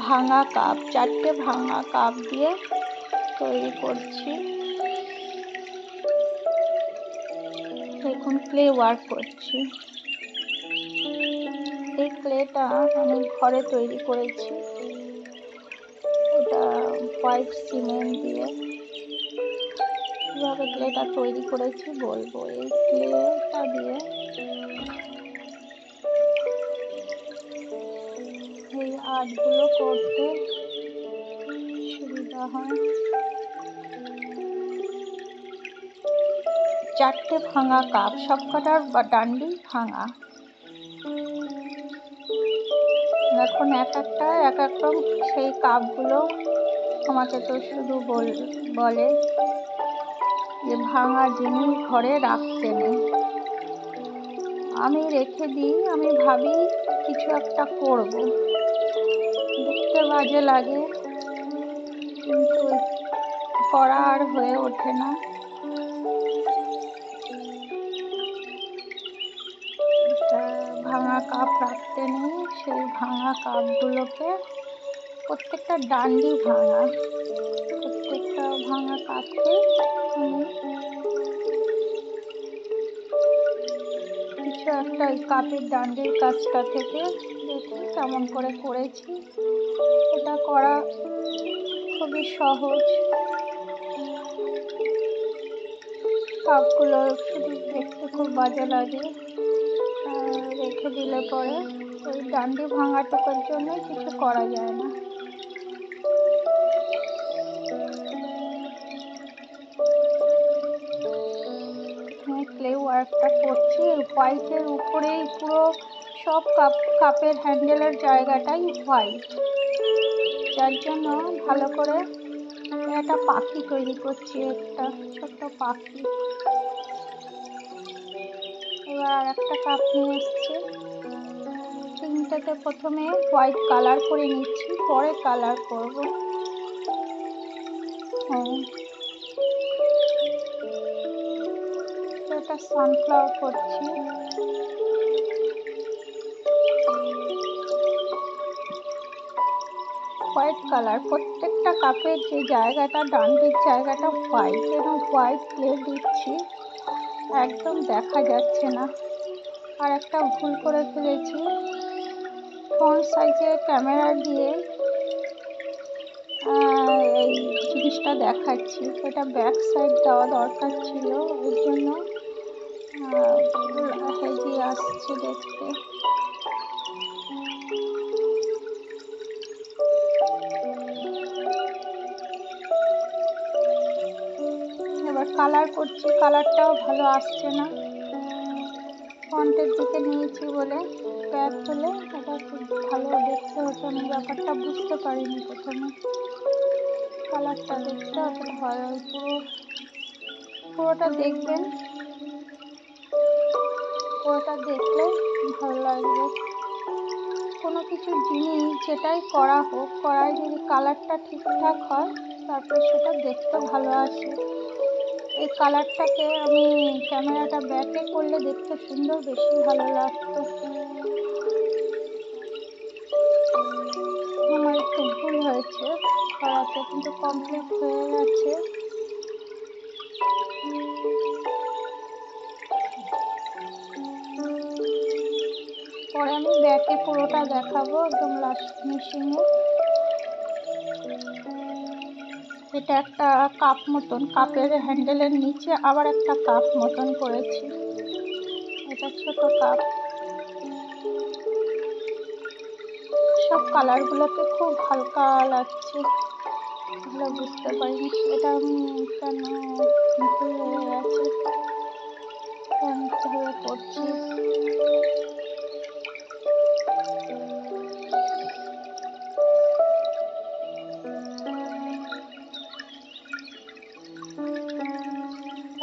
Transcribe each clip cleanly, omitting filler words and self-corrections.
ভাঙা কাপ, 4টে ভাঙা কাপ দিয়ে তৈরি করছি। এখন ক্লে ওয়ার্ক করছি। এই ক্লেটা আমি ঘরে তৈরি করেছি। এটা হোয়াইট সিমেন্ট দিয়ে কীভাবে ক্লেটা তৈরি করেছি বলবো। এই ক্লেটা দিয়ে এই আর্টগুলো করতে সুবিধা হয়। 4টে ভাঙা কাপ, সবকটার ডান্ডি ভাঙা। এখন এক এক রকম সেই কাপগুলো আমাকে তো শুধু বলে যে ভাঙা জিনিস ঘরে রাখতে নেই। আমি রেখে দিই, আমি ভাবি কিছু একটা করব। দেখতে বাজে লাগে, কিন্তু করা আর হয়ে ওঠে না। ভাঙা কাপ রাখতে নেই, সেই ভাঙা কাপগুলোকে প্রত্যেকটা ডান্ডি ভাঙা, প্রত্যেকটা ভাঙা কাপকে আমি কিছু একটা ওই কাপের ডান্ডির কাজটা থেকে দেখুন কেমন করে করেছি। এটা করা খুবই সহজ। কাপগুলো শুধু দেখতে খুব বাজে লাগে, রেখে দিলে পরে ওই ডান্ডি ভাঙাটুকুর জন্য কিছু করা যায় না। ক্লে ওয়ার্কটা করছি হোয়াইটের উপরেই, পুরো সব কাপের হ্যান্ডেলের জায়গাটাই হোয়াইট, যার জন্য ভালো করে একটা পাখি তৈরি করছি, একটা ছোট্ট পাখি। এবার একটা কাপ নিয়ে এসছি, 3টেতে প্রথমে হোয়াইট কালার করে নিচ্ছি, পরে কালার করব। এটা সানফ্লাওয়ার করছি। হোয়াইট কালার, প্রত্যেকটা কাপের যে জায়গাটা, ডান্ডির জায়গাটা হোয়াইট, এবং হোয়াইট ক্লে দিচ্ছি, একদম দেখা যাচ্ছে না। আর একটা ভুল করে ফেলেছি, ফ্রন্ট সাইজের ক্যামেরা দিয়ে এই জিনিসটা দেখাচ্ছি, এটা ব্যাক সাইড দেওয়া দরকার ছিল, ওই জন্য হেজি আসছে দেখতে। এবার কালার করছি, কালারটাও ভালো আসছে না, ফ্রন্টের দিকে নিয়েছি বলে। ব্যাক হলে এটা খুব ভালো দেখতে হতো, আমি ব্যাপারটা বুঝতে পারিনি প্রথমে। কালারটা দেখতে অতটা ভালো, পুরোটা দেখবেন, পুরোটা দেখলে ভালো লাগবে। কোনো কিছু জিনিস যেটাই করা হোক, করায় যদি কালারটা ঠিকঠাক হয়, তারপর সেটা দেখতে ভালো আসে। এই কালারটাকে আমি ক্যামেরাটা ব্যাকে করলে দেখতে সুন্দর, বেশি ভালো লাগতো। আমার একটু ভুল হয়েছে করাতে, কিন্তু কমপ্লিট হয়ে গেছে। পরে আমি ব্যাকে পুরোটা দেখাবো, একদম লাস্ট ফিনিশিংয়ে। এটা একটা কাপ মতন, কাপের হ্যান্ডেলের নিচে আবার একটা কাপ মতন করেছি। এটা ছোট কাপ। সব কালারগুলোকে খুব হালকা লাগছে, ভালো বুঝতে পারিনি এটা আমি কেন ভুল হয়ে গেছে, ভাবে করছি।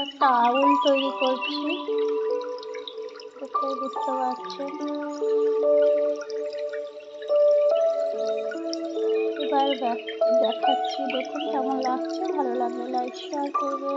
একটা আউল তৈরি করছি, দেখলেই বুঝতে পারছেন। এবার দেখাচ্ছি, দেখুন কেমন লাগছে। ভালো লাগলে লাইক শেয়ার করবে।